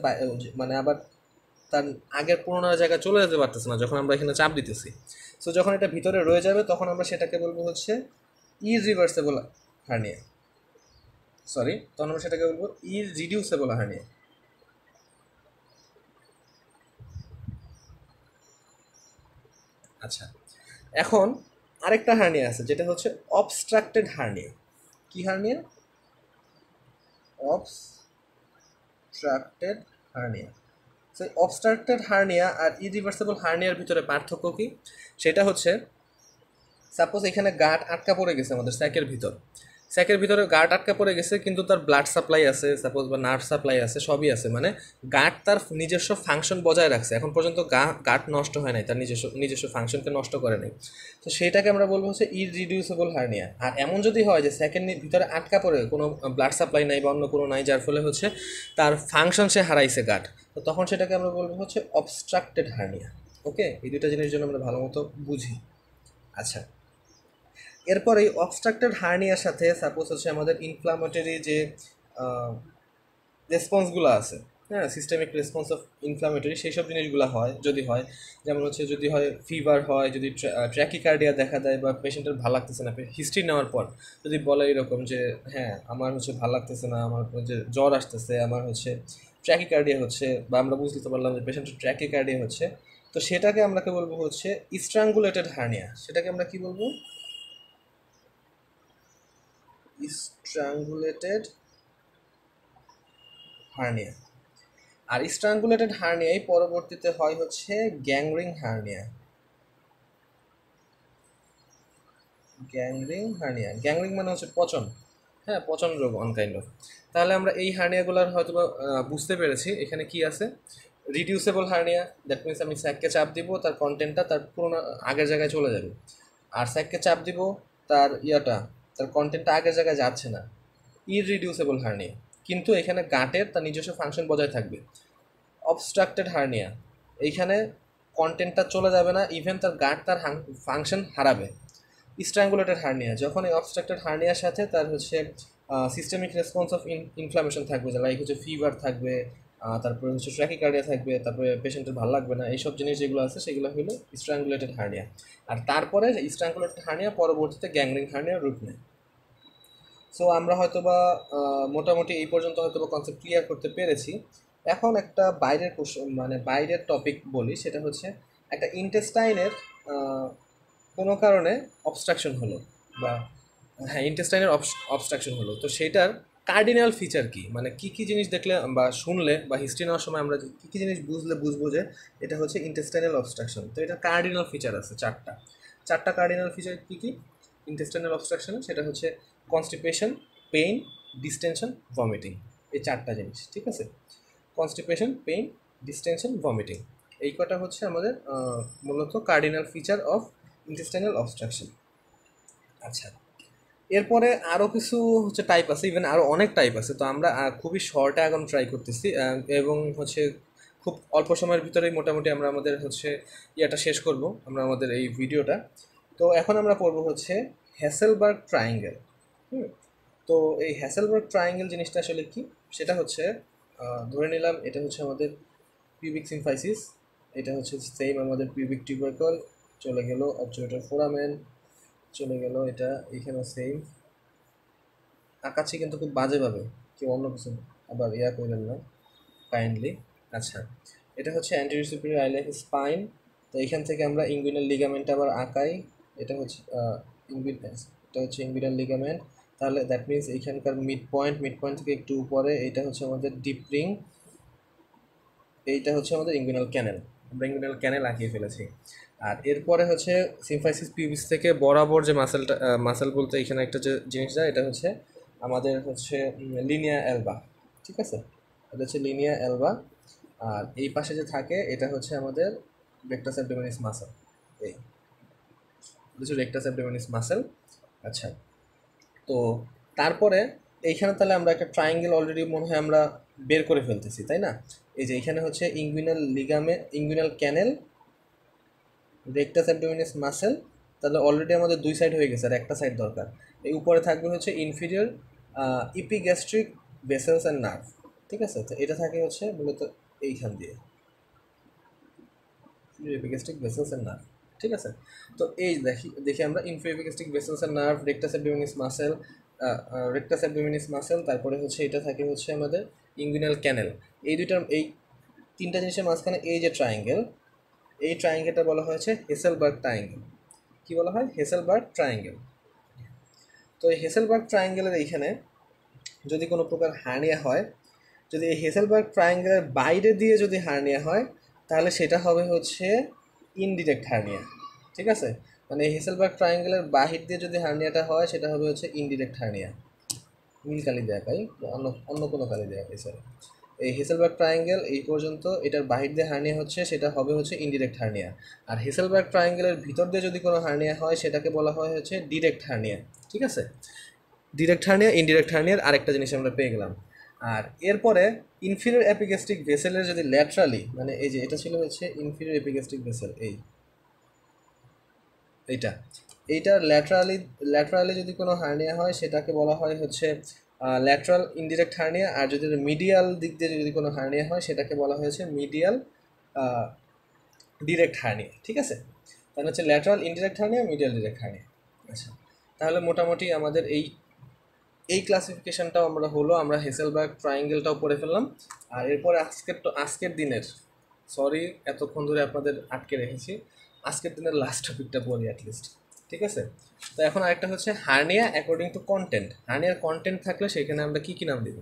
মানে আবার তার আগের পুরোনো জায়গায় চলে যেতে পারতেছে না যখন আমরা এখানে চাপ দিতেছি। সো যখন এটা ভিতরে রয়ে যাবে তখন আমরা সেটাকে বলবো হচ্ছে ইরিভার্সেবল হার্নিয়া, সরি, তখন আমরা সেটাকে বলবো ইরিডিউসেবল হার্নিয়া। আচ্ছা, এখন আরেকটা হার্নিয়া আছে যেটা হচ্ছে অবস্ট্রাক্টেড হার্নিয়া। কি হার্নিয়া? Obstructed hernia. সেই অবস্ট্রাক্টেড হার্নিয়া আর ইরিভার্সেবল হার্নিয়ার ভিতরে পার্থক্য কি? সেটা হচ্ছে সাপোজ এখানে গাঁট আটকা পড়ে গেছে আমাদের স্যাকের ভিতরে গাঁট আটকা পড়ে গেছে, কিন্তু তার ব্লাড সাপ্লাই আছে সাপোজ, বা নার্ভ সাপ্লাই আছে, সবই আছে, মানে গাঁট তার নিজস্ব ফাংশন বজায় রাখছে, এখন পর্যন্ত গাঁট নষ্ট হয় নাই, তার নিজস্ব ফাংশনকে নষ্ট করে নাই, তো সেটাকে আমরা বলবো হচ্ছে ইরিডিউসেবল হার্নিয়া। আর এমন যদি হয় যে স্যাকের ভিতরে আটকা পড়ে কোনো ব্লাড সাপ্লাই নাই বা অন্য কোনো নাই, যার ফলে হচ্ছে তার ফাংশন সে হারাইছে গাঁট, তো তখন সেটাকে আমরা বলবো হচ্ছে অবস্ট্রাক্টেড হার্নিয়া। ওকে, এই দুটা জিনিস জন্য আমরা ভালো মতো বুঝি। আচ্ছা, এরপর এই অবস্ট্রাক্টেড হার্নিয়ার সাথে সাপোজ হচ্ছে আমাদের ইনফ্লামেটরি যে রেসপন্সগুলো আছে, হ্যাঁ, সিস্টেমিক রেসপন্স অফ ইনফ্লামেটরি, সেই সব জিনিসগুলো হয় যদি হয়, যেমন হচ্ছে যদি হয় ফিভার হয়, যদি ট্র্যাকিকার্ডিয়া দেখা দেয়, বা পেশেন্টের ভালো লাগতেছে না, হিস্ট্রি নেওয়ার পর যদি বলে এরকম যে হ্যাঁ আমার হচ্ছে ভালো লাগতেছে না, আমার যে জ্বর আসতেছে, আমার হচ্ছে ট্র্যাকিকার্ডিয়া হচ্ছে, বা আমরা বুঝতে পারলাম যে পেশেন্টের ট্র্যাকিকার্ডিয়া হচ্ছে, তো সেটাকে আমরা বলবো হচ্ছে স্ট্রাঙ্গুলেটেড হার্নিয়া। সেটাকে আমরা কি বলবো? স্ট্রাঙ্গুলেটেড হার্নিয়া। আর স্ট্রাঙ্গুলেটেড হার্নিয়াই পরবর্তীতে হয় হচ্ছে গ্যাংরিং হার্নিয়া। গ্যাংরিং মানে হচ্ছে পচন, হ্যাঁ, পচন রোগ অন কাইন্ড অফ। তাহলে আমরা এই হার্নিয়াগুলোর হয়তো বুঝতে পেরেছি এখানে কি আছে। রিডিউসেবল হার্নিয়া, দ্যাট মিনস আমি স্যাককে চাপ দিব, তার কন্টেন্টটা তার পুরোনো আগের জায়গায় চলে যাবে, আর স্যাককে চাপ দিব, তার তার কন্টেন্টটা আগের জায়গায় যাচ্ছে না, ইররিডিউসেবল হার্নিয়া, কিন্তু এখানে গাঁটের তার নিজস্ব ফাংশন বজায় থাকবে। অবস্ট্রাক্টেড হার্নিয়া, এইখানে কন্টেন্টটা চলে যাবে না, ইভেন তার গাঁট তার ফাংশন হারাবে। স্ট্র্যাঙ্গুলেটেড হার্নিয়া, যখন এই অবস্ট্রাক্টেড হার্নিয়ার সাথে তার হচ্ছে সিস্টেমিক রেসপন্স অফ ইনফ্লামেশন থাকবে, লাইক হচ্ছে ফিভার থাকবে, তারপরে হচ্ছে ট্র্যাকিকার্ডিয়া থাকবে, তারপরে পেশেন্টের ভালো লাগবে না, এইসব জিনিস যেগুলো আছে সেগুলো হলো স্ট্র্যাঙ্গুলেটেড হার্নিয়া। আর তারপরে স্ট্র্যাঙ্গুলেটেড হার্নিয়া পরবর্তীতে গ্যাংগ্রিন হার্নিয়ার রূপ নেয়। সো আমরা হয়তোবা মোটামুটি এই পর্যন্ত হয়তোবা কনসেপ্ট ক্লিয়ার করতে পেরেছি। এখন একটা বাইরের মানে বাইরের টপিক বলি, সেটা হচ্ছে একটা ইন্টেস্টাইনের কোনো কারণে অবস্ট্রাকশন হলো, বা হ্যাঁ ইন্টেস্টাইনের অবস্ট্রাকশন হলো, তো সেটার কার্ডিনাল ফিচার কি, মানে কি কি জিনিস দেখলে বা শুনলে বা হিস্ট্রি নেওয়ার সময় আমরা কি কি জিনিস বুঝবো যে এটা হচ্ছে ইন্টেস্টাইনাল অবস্ট্রাকশন। তো এটা কার্ডিনাল ফিচার আছে চারটা কার্ডিনাল ফিচার কি কি ইন্টেস্টাইনাল অবস্ট্রাকশনে, সেটা হচ্ছে কনস্টিপেশন, পেইন, ডিস্টেনশন, ভমিটিং। এই চারটা জিনিস, ঠিক আছে? কনস্টিপেশন, পেইন, ডিস্টেনশন, ভমিটিং, এই কটা হচ্ছে আমাদের মূলত cardinal feature of intestinal obstruction. আচ্ছা, এরপরে আরও কিছু হচ্ছে টাইপ আছে, ইভেন আরও অনেক টাইপ আছে। তো আমরা খুবই শর্টে এখন ট্রাই করতেছি, এবং হচ্ছে খুব অল্প সময়ের ভিতরেই মোটামুটি আমরা আমাদের হচ্ছে ইয়েটা শেষ করব, আমরা আমাদের এই ভিডিওটা। তো এখন আমরা পড়বো হচ্ছে হ্যাসেলবার্গ ট্রায়াঙ্গেল। তো এই হ্যাসেলবার্গ ট্রায়াঙ্গেল জিনিসটা আসলে কি, সেটা হচ্ছে ধরে নিলাম এটা হচ্ছে আমাদের পিউবিক সিম্ফাইসিস, এটা হচ্ছে সেম আমাদের পিউবিক টিউবারকল, চলে গেল অবজুরেটর ফোরামেন, চলে গেল এটা এখানে সেম। আঁকাচ্ছি কিন্তু খুব বাজেভাবে, কেউ অন্য কিছু আবার ইয়া করলেন না কাইন্ডলি। আচ্ছা, এটা হচ্ছে অ্যান্টেরিয়র সুপিরিয়র আইলিয়াক স্পাইন। তো এখান থেকে আমরা ইঙ্গুইনাল লিগামেন্ট আবার আঁকাই, এটা হচ্ছে এটা হচ্ছে ইঙ্গুইনাল লিগামেন্ট। তাহলে দ্যাট মিনস এইখানকার মিড পয়েন্ট থেকে একটু উপরে এইটা হচ্ছে আমাদের ডিপ রিং, এইটা হচ্ছে আমাদের ইঙ্গুইনাল ক্যানেল। আমরা ইঙ্গুইনাল ক্যানেল আঁকিয়ে ফেলেছি। আর এরপরে হচ্ছে সিম্ফাইসিস পিউবিস থেকে বরাবর যে মাসেল বলতে এখানে একটা যে জিনিস যায়, এটা হচ্ছে আমাদের হচ্ছে লিনিয়া এলবা, ঠিক আছে? এটা হচ্ছে লিনিয়া এলবা। আর এই পাশে যে থাকে এটা হচ্ছে আমাদের রেক্টাস অ্যাবডোমিনিস মাসেল, এই হচ্ছে রেক্টাস অ্যাবডোমিনিস মাসেল। আচ্ছা, তো তারপরে এইখানে তাহলে আমরা একটা ট্রায়াঙ্গেল অলরেডি মনে হয় আমরা বের করে ফেলতেছি, তাই না? এই যে এখানে হচ্ছে ইঙ্গুইনাল ক্যানেল, রেক্টাস অ্যাবডোমিনাস মাসেল, তাহলে অলরেডি আমাদের দুই সাইড হয়ে গেছে, আর একটা সাইড দরকার। এই উপরে থাকবে হচ্ছে inferior epigastric vessels and nerve, ঠিক আছে? তো এটা থাকে হচ্ছে মূলত এইখান দিয়ে ইপিগ্যাস্ট্রিক ভেসেলস অ্যান্ড নার্ভ, ঠিক আছে? তো এই দেখি আমরা inferior vessels and nerve, rectus abdominis muscle, তারপরে হচ্ছে এটা থাকে হচ্ছে আমাদের ইঙ্গুইনাল ক্যানেল। এই তিনটা জিনিসের মাঝখানে এই যে ট্রায়াঙ্গেল, এই ট্রায়াঙ্গেলটা বলা হয়েছে হেসেলবার্গ ট্রায়াঙ্গেল। কি বলা হয়? হেসেলবার্গ ট্রায়াঙ্গেল। তো এই হেসেলবার্গ ট্রায়াঙ্গেলের এইখানে যদি কোনো প্রকার হার্নিয়া হয়, যদি এই হেসেলবার্গ ট্রায়াঙ্গেলের বাইরে দিয়ে যদি হার্নিয়া হয়, তাহলে সেটা হবে হচ্ছে ইনডিরেক্ট হার্নিয়া, ঠিক আছে? মানে এই হেসেলবার্গ ট্রায়াঙ্গেলের বাহির দিয়ে যদি হার্নিয়াটা হয়, সেটা হবে হচ্ছে ইনডিরেক্ট হার্নিয়া। নীল কালি দেয়া পাই, অন্য অন্য কোনো কালি দেয়া পাই, সরি। এই হেসেলবার্গ ট্রায়াঙ্গেল এই পর্যন্ত এটার বাহির দিয়ে হার্নিয়া হচ্ছে, সেটা হবে হচ্ছে ইনডিরেক্ট হার্নিয়া। আর হেসেলবার্গ ট্রায়াঙ্গেলের ভিতর দিয়ে যদি কোনো হার্নিয়া হয়, সেটাকে বলা হয় হচ্ছে ডিরেক্ট হার্নিয়া, ঠিক আছে? ডিরেক্ট হার্নিয়া, ইনডিরেক্ট হার্নিয়ার আরেকটা জিনিস আমরা পেয়ে গেলাম। আর এরপরে ইনফিরিয়র এপিগ্যাস্ট্রিক ভেসেলের যদি ল্যাটারালি, মানে এই যে এটা ছিল হচ্ছে ইনফিরিয়র এপিগ্যাস্ট্রিক ভেসেল, এইটার ল্যাটারালি যদি কোনো হার্নিয়া হয়, সেটাকে বলা হয় হচ্ছে ল্যাটারাল ইনডিরেক্ট হার্নিয়া। আর যদি মিডিয়াল দিক দিয়ে যদি কোনো হার্নিয়া হয়, সেটাকে বলা হয়েছে মিডিয়াল ডিরেক্ট হার্নিয়া, ঠিক আছে? তাহলে হচ্ছে lateral indirect hernia, medial direct hernia. আচ্ছা, তাহলে মোটামুটি আমাদের এই ক্লাসিফিকেশনটাও আমরা হেসেলবার্গ ট্রায়াঙ্গেলটাও পড়ে ফেললাম। আর এরপরে আজকের দিনের, সরি এতক্ষণ ধরে আপনাদের আটকে রেখেছি, আজকের দিনের লাস্ট টপিকটা বলি অ্যাটলিস্ট, ঠিক আছে? তো এখন আরেকটা হচ্ছে হার্নিয়া অ্যাকর্ডিং টু কন্টেন্ট। হার্নিয়ার কন্টেন্ট থাকলে সেখানে আমরা কী কী নাম দিব?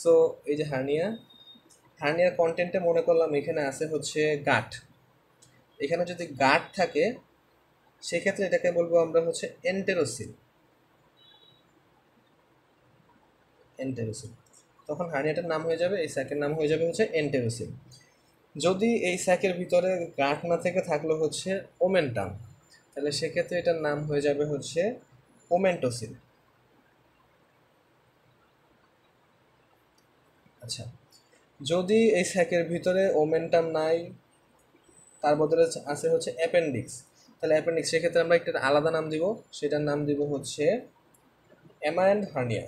সো এই যে হার্নিয়ার কন্টেন্টে মনে করলাম এখানে আছে হচ্ছে গাট। এখানে যদি গাট থাকে, সেক্ষেত্রে এটাকে বলবো আমরা হচ্ছে এন্টেরোসিল। তখন হার্নিয়াটার নাম হয়ে যাবে, এই স্যাকের নাম হয়ে যাবে হচ্ছে এন্টেরোসিল। যদি এই স্যাকের ভিতরে গাঁট না থেকে থাকলো হচ্ছে ওমেন্টাম, তাহলে সেক্ষেত্রে এটার নাম হয়ে যাবে হচ্ছে ওমেন্টোসিল। আচ্ছা, যদি এই স্যাকের ভিতরে ওমেন্টাম নাই, তার বদলে আছে হচ্ছে অ্যাপেন্ডিক্স, তাহলে অ্যাপেন্ডিক্স সেক্ষেত্রে আমরা একটা আলাদা নাম দিব, সেটার নাম দিব হচ্ছে অ্যামারেন্ট হার্নিয়া।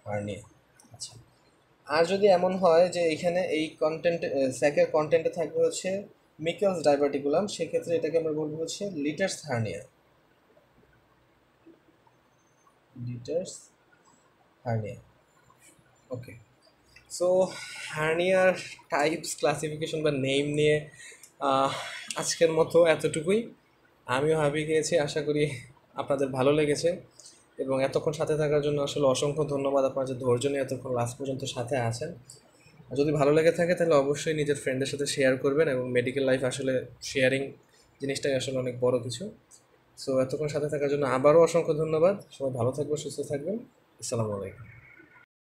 হার্নিয়া, আচ্ছা। আর যদি এমন হয় যে এখানে এই কন্টেন্ট স্যাকের কন্টেন্টে থাকবে হচ্ছে মিকেলস ডাইভার্টিকুলাম, সেক্ষেত্রে এটাকে আমরা বলবো হচ্ছে লিটার্স হার্নিয়া। লিটার্স হার্নিয়া, ওকে। সো হার্নিয়ার টাইপস, ক্লাসিফিকেশন বা নেম নিয়ে আজকের মতো এতটুকুই। আমিও হাঁপিয়ে গিয়েছি, আশা করি আপনাদের ভালো লেগেছে। এবং এতক্ষণ সাথে থাকার জন্য আসলে অসংখ্য ধন্যবাদ, আপনার যে ধৈর্য নিয়ে এতক্ষণ লাস্ট পর্যন্ত সাথে আছেন। যদি ভালো লেগে থাকে তাহলে অবশ্যই নিজের ফ্রেন্ডের সাথে শেয়ার করবেন, এবং মেডিকেল লাইফ আসলে শেয়ারিং জিনিসটাই আসলে অনেক বড় কিছু। সো এতক্ষণ সাথে থাকার জন্য আবারও অসংখ্য ধন্যবাদ। সবাই ভালো থাকবেন, সুস্থ থাকবেন। আসসালামু আলাইকুম।